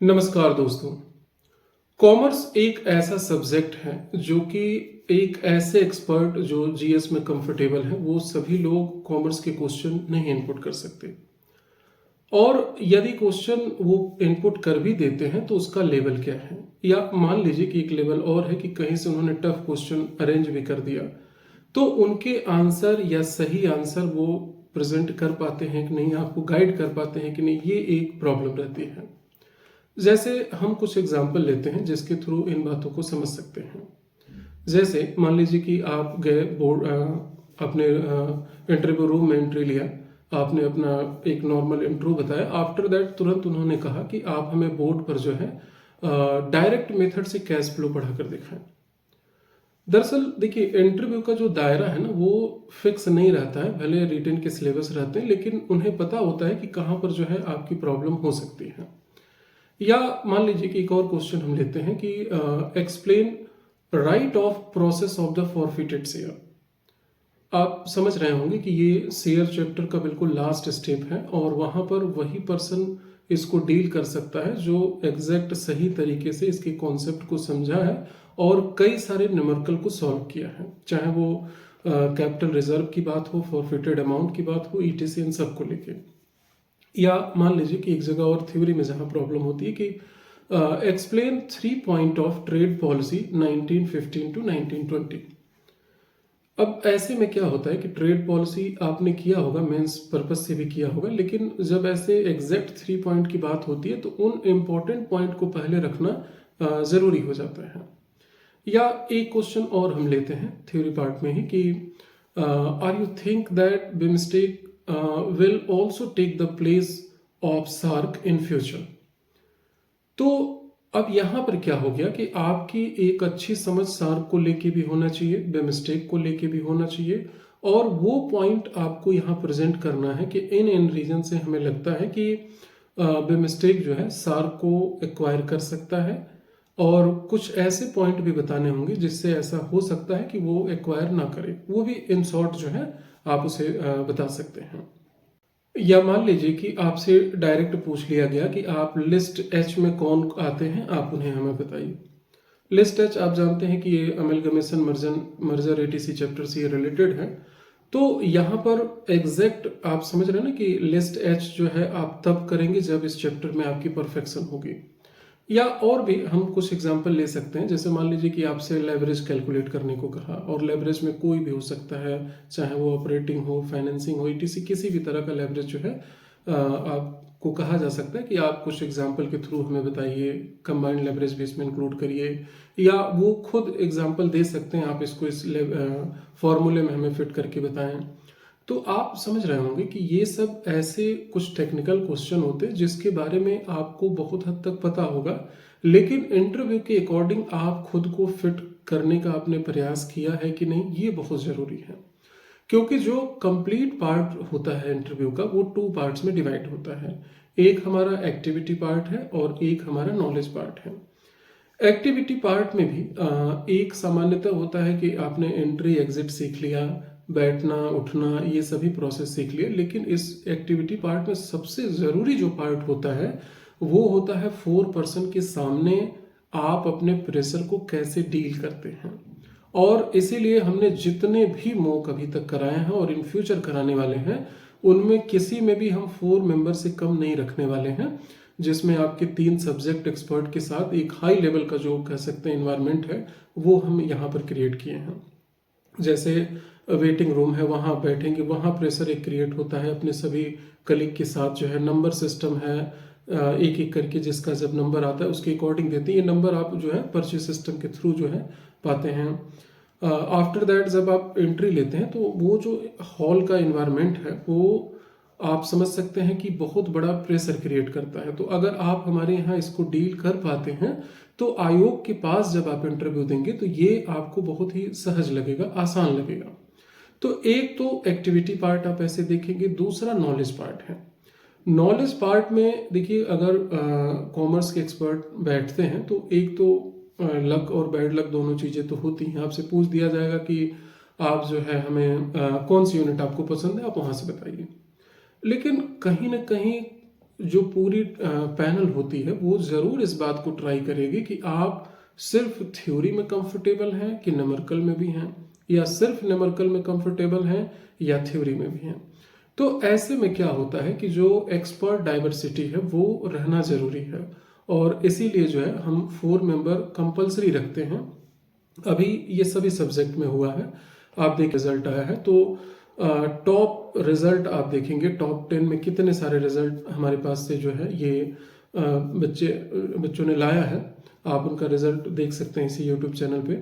नमस्कार दोस्तों। कॉमर्स एक ऐसा सब्जेक्ट है जो कि एक ऐसे एक्सपर्ट जो जीएस में कंफर्टेबल है वो सभी लोग कॉमर्स के क्वेश्चन नहीं इनपुट कर सकते। और यदि क्वेश्चन वो इनपुट कर भी देते हैं तो उसका लेवल क्या है, या मान लीजिए कि एक लेवल और है कि कहीं से उन्होंने टफ क्वेश्चन अरेंज भी कर दिया, तो उनके आंसर या सही आंसर वो प्रेजेंट कर पाते हैं कि नहीं, आपको गाइड कर पाते हैं कि नहीं, ये एक प्रॉब्लम रहती है। जैसे हम कुछ एग्जाम्पल लेते हैं जिसके थ्रू इन बातों को समझ सकते हैं। जैसे मान लीजिए कि आप गए बोर्ड अपने इंटरव्यू रूम में एंट्री लिया, आपने अपना एक नॉर्मल इंट्रो बताया। आफ्टर दैट तुरंत उन्होंने कहा कि आप हमें बोर्ड पर जो है डायरेक्ट मेथड से कैश फ्लो पढ़ा कर दिखाएं। दरअसल देखिए, इंटरव्यू का जो दायरा है ना वो फिक्स नहीं रहता है। भले रिटन के सिलेबस रहते हैं लेकिन उन्हें पता होता है कि कहाँ पर जो है आपकी प्रॉब्लम हो सकती है। या मान लीजिए कि एक और क्वेश्चन हम लेते हैं कि explain right of process of the forfeited share. आप समझ रहे होंगे कि ये शेयर चैप्टर का बिल्कुल लास्ट स्टेप है और वहां पर वही पर्सन इसको डील कर सकता है जो एग्जैक्ट सही तरीके से इसके कॉन्सेप्ट को समझा है और कई सारे न्यूमेरिकल को सॉल्व किया है, चाहे वो कैपिटल रिजर्व की बात हो, फॉरफिटेड अमाउंट की बात हो, ईटीसी, इन सब को लेके। या मान लीजिए कि एक जगह और थ्योरी में जहां प्रॉब्लम होती है कि explain 3 point of trade policy 1915 to 1920। अब ऐसे में क्या होता है कि ट्रेड पॉलिसी आपने किया होगा, मेंस पर्पज से भी किया होगा, लेकिन जब ऐसे एग्जैक्ट 3 पॉइंट की बात होती है तो उन इम्पोर्टेंट पॉइंट को पहले रखना जरूरी हो जाता है। या एक क्वेश्चन और हम लेते हैं थ्योरी पार्ट में ही कि are you think that BIMSTEC will also take the place of SAARC in future. तो अब यहां पर क्या हो गया कि आपकी एक अच्छी समझ सार्क को लेके भी होना चाहिए, बिमस्टेक को लेके भी होना चाहिए, और वो पॉइंट आपको यहां प्रेजेंट करना है कि इन इन रीजन से हमें लगता है कि बिमस्टेक जो है सार्क को एक्वायर कर सकता है, और कुछ ऐसे पॉइंट भी बताने होंगे जिससे ऐसा हो सकता है कि वो एक्वायर ना करे, वो भी इन शॉर्ट जो है आप उसे बता सकते हैं। या मान लीजिए कि आपसे डायरेक्ट पूछ लिया गया कि आप लिस्ट एच में कौन आते हैं, आप उन्हें हमें बताइए। लिस्ट एच आप जानते हैं कि ये अमेलगमेशन मर्जर एटीसी चैप्टर से रिलेटेड है। तो यहाँ पर एग्जैक्ट आप समझ रहे हैं ना कि लिस्ट एच जो है आप तब करेंगे जब इस चैप्टर में आपकी परफेक्शन होगी। या और भी हम कुछ एग्जांपल ले सकते हैं। जैसे मान लीजिए कि आपसे लेवरेज कैलकुलेट करने को कहा, और लेवरेज में कोई भी हो सकता है, चाहे वो ऑपरेटिंग हो, फाइनेंसिंग हो, ईटीसी, किसी भी तरह का लेवरेज जो है आपको कहा जा सकता है कि आप कुछ एग्जांपल के थ्रू हमें बताइए, कंबाइंड लेवरेज भी इसमें इंक्लूड करिए, या वो खुद एग्जांपल दे सकते हैं, आप इसको इस फॉर्मूले में हमें फिट करके बताएं। तो आप समझ रहे होंगे कि ये सब ऐसे कुछ टेक्निकल क्वेश्चन होते हैं जिसके बारे में आपको बहुत हद तक पता होगा, लेकिन इंटरव्यू के अकॉर्डिंग आप खुद को फिट करने का आपने प्रयास किया है कि नहीं, ये बहुत जरूरी है। क्योंकि जो कंप्लीट पार्ट होता है इंटरव्यू का वो 2 पार्ट्स में डिवाइड होता है। एक हमारा एक्टिविटी पार्ट है और एक हमारा नॉलेज पार्ट है। एक्टिविटी पार्ट में भी एक सामान्यतः होता है कि आपने एंट्री एग्जिट सीख लिया, बैठना उठना, ये सभी प्रोसेस सीख लिए, लेकिन इस एक्टिविटी पार्ट में सबसे जरूरी जो पार्ट होता है वो होता है 4 पर्सन के सामने आप अपने प्रेशर को कैसे डील करते हैं। और इसीलिए हमने जितने भी मॉक अभी तक कराए हैं और इन फ्यूचर कराने वाले हैं, उनमें किसी में भी हम 4 मेंबर से कम नहीं रखने वाले हैं, जिसमें आपके 3 सब्जेक्ट एक्सपर्ट के साथ एक हाई लेवल का जो कह सकते हैं इन्वायरमेंट है वो हम यहाँ पर क्रिएट किए हैं। जैसे वेटिंग रूम है, वहाँ बैठेंगे, वहाँ प्रेशर एक क्रिएट होता है अपने सभी कलीग के साथ, जो है नंबर सिस्टम है, एक एक करके जिसका जब नंबर आता है उसके अकॉर्डिंग देते हैं। ये नंबर आप जो है परचेज सिस्टम के थ्रू जो है पाते हैं। आफ्टर दैट जब आप एंट्री लेते हैं तो वो जो हॉल का इन्वायरमेंट है वो आप समझ सकते हैं कि बहुत बड़ा प्रेशर क्रिएट करता है। तो अगर आप हमारे यहाँ इसको डील कर पाते हैं तो आयोग के पास जब आप इंटरव्यू देंगे तो ये आपको बहुत ही सहज लगेगा, आसान लगेगा। तो एक तो एक्टिविटी पार्ट आप ऐसे देखेंगे, दूसरा नॉलेज पार्ट है। नॉलेज पार्ट में देखिए, अगर कॉमर्स के एक्सपर्ट बैठते हैं तो एक तो लक और बैड लक दोनों चीज़ें तो होती हैं। आपसे पूछ दिया जाएगा कि आप जो है हमें कौन सी यूनिट आपको पसंद है, आप वहाँ से बताइए। लेकिन कहीं ना कहीं जो पूरी पैनल होती है वो ज़रूर इस बात को ट्राई करेगी कि आप सिर्फ थ्योरी में कंफर्टेबल हैं कि न्यूमेरिकल में भी हैं, या सिर्फ न्यूमेरिकल में कंफर्टेबल हैं या थ्योरी में भी हैं। तो ऐसे में क्या होता है कि जो एक्सपर्ट डाइवर्सिटी है वो रहना ज़रूरी है, और इसीलिए जो है हम 4 मेंबर कंपलसरी रखते हैं। अभी ये सभी सब्जेक्ट में हुआ है, आप देख रिजल्ट आया है तो टॉप रिजल्ट आप देखेंगे, टॉप 10 में कितने सारे रिजल्ट हमारे पास से जो है ये बच्चों ने लाया है। आप उनका रिजल्ट देख सकते हैं इसी यूट्यूब चैनल पे,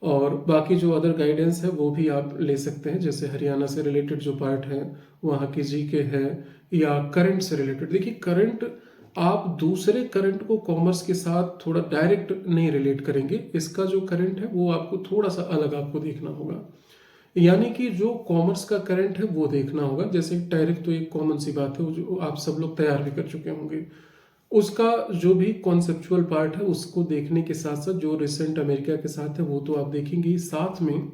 और बाकी जो अदर गाइडेंस है वो भी आप ले सकते हैं, जैसे हरियाणा से रिलेटेड जो पार्ट है, वहाँ की जीके है, या करंट से रिलेटेड। देखिए करंट, आप दूसरे करंट को कॉमर्स के साथ थोड़ा डायरेक्ट नहीं रिलेट करेंगे, इसका जो करंट है वो आपको थोड़ा सा अलग आपको देखना होगा। यानी कि जो कॉमर्स का करंट है वो देखना होगा, जैसे टैरिफ तो एक कॉमन सी बात है, वो जो आप सब लोग तैयार भी कर चुके होंगे। उसका जो भी कॉन्सेप्चुअल पार्ट है उसको देखने के साथ साथ जो रिसेंट अमेरिका के साथ है वो तो आप देखेंगे ही, साथ में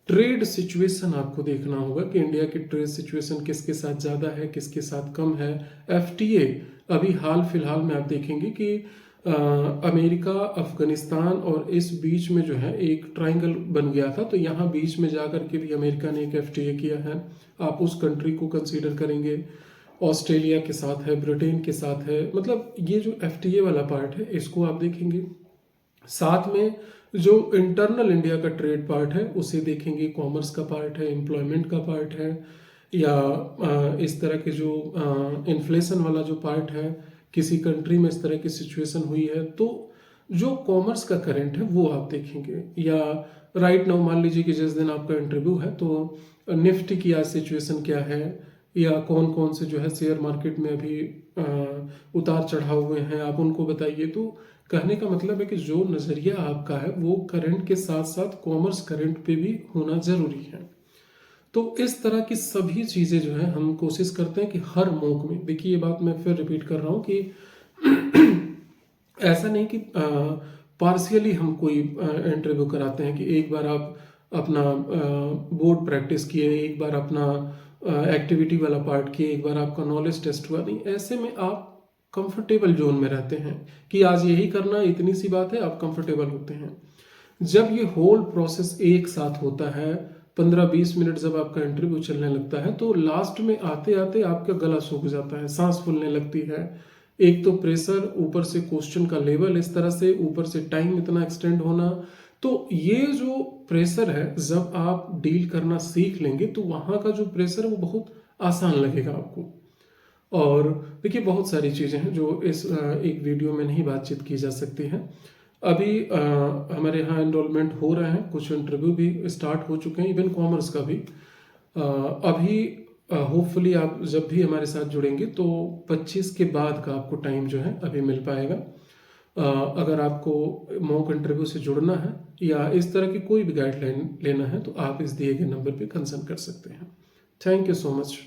ट्रेड सिचुएशन आपको देखना होगा कि इंडिया की ट्रेड सिचुएशन किसके साथ ज़्यादा है, किसके साथ कम है। एफटीए अभी हाल फिलहाल में आप देखेंगे कि अमेरिका, अफगानिस्तान और इस बीच में जो है एक ट्रायंगल बन गया था, तो यहाँ बीच में जाकर के भी अमेरिका ने एक एफटीए किया है। आप उस कंट्री को कंसीडर करेंगे, ऑस्ट्रेलिया के साथ है, ब्रिटेन के साथ है, मतलब ये जो एफटीए वाला पार्ट है इसको आप देखेंगे। साथ में जो इंटरनल इंडिया का ट्रेड पार्ट है उसे देखेंगे, कॉमर्स का पार्ट है, एम्प्लॉयमेंट का पार्ट है, या इस तरह के जो इन्फ्लेशन वाला जो पार्ट है, किसी कंट्री में इस तरह की सिचुएशन हुई है तो जो कॉमर्स का करंट है वो आप देखेंगे। या राइट नाउ मान लीजिए कि जिस दिन आपका इंटरव्यू है तो निफ्टी की आज सिचुएशन क्या है, या कौन कौन से जो है शेयर मार्केट में अभी उतार चढ़ाव हुए हैं, आप उनको बताइए। तो कहने का मतलब है कि जो नज़रिया आपका है वो करंट के साथ साथ कॉमर्स करंट पे भी होना ज़रूरी है। तो इस तरह की सभी चीज़ें जो है हम कोशिश करते हैं कि हर मॉक में, देखिए ये बात मैं फिर रिपीट कर रहा हूँ कि ऐसा नहीं कि पार्शियली हम कोई इंटरव्यू कराते हैं कि एक बार आप अपना बोर्ड प्रैक्टिस किए, एक बार अपना एक्टिविटी वाला पार्ट किए, एक बार आपका नॉलेज टेस्ट हुआ। नहीं, ऐसे में आप कंफर्टेबल जोन में रहते हैं कि आज यही करना, इतनी सी बात है, आप कंफर्टेबल होते हैं। जब ये होल प्रोसेस एक साथ होता है, 15-20 मिनट जब आपका इंटरव्यू चलने लगता है तो लास्ट में आते आते आपका गला सूख जाता है, सांस फूलने लगती है। एक तो प्रेशर, ऊपर से क्वेश्चन का लेवल इस तरह से, ऊपर से टाइम इतना एक्सटेंड होना, तो ये जो प्रेशर है जब आप डील करना सीख लेंगे तो वहाँ का जो प्रेशर है वो बहुत आसान लगेगा आपको। और देखिए बहुत सारी चीज़ें हैं जो इस एक वीडियो में नहीं बातचीत की जा सकती हैं। अभी हमारे यहाँ एनरोलमेंट हो रहा है, कुछ इंटरव्यू भी स्टार्ट हो चुके हैं, इवन कॉमर्स का भी। अभी होपफुली आप जब भी हमारे साथ जुड़ेंगे तो 25 के बाद का आपको टाइम जो है अभी मिल पाएगा। अगर आपको मॉक इंटरव्यू से जुड़ना है या इस तरह की कोई भी गाइडलाइन लेना है तो आप इस दिए गए नंबर पे कंसर्न कर सकते हैं। Thank you so much.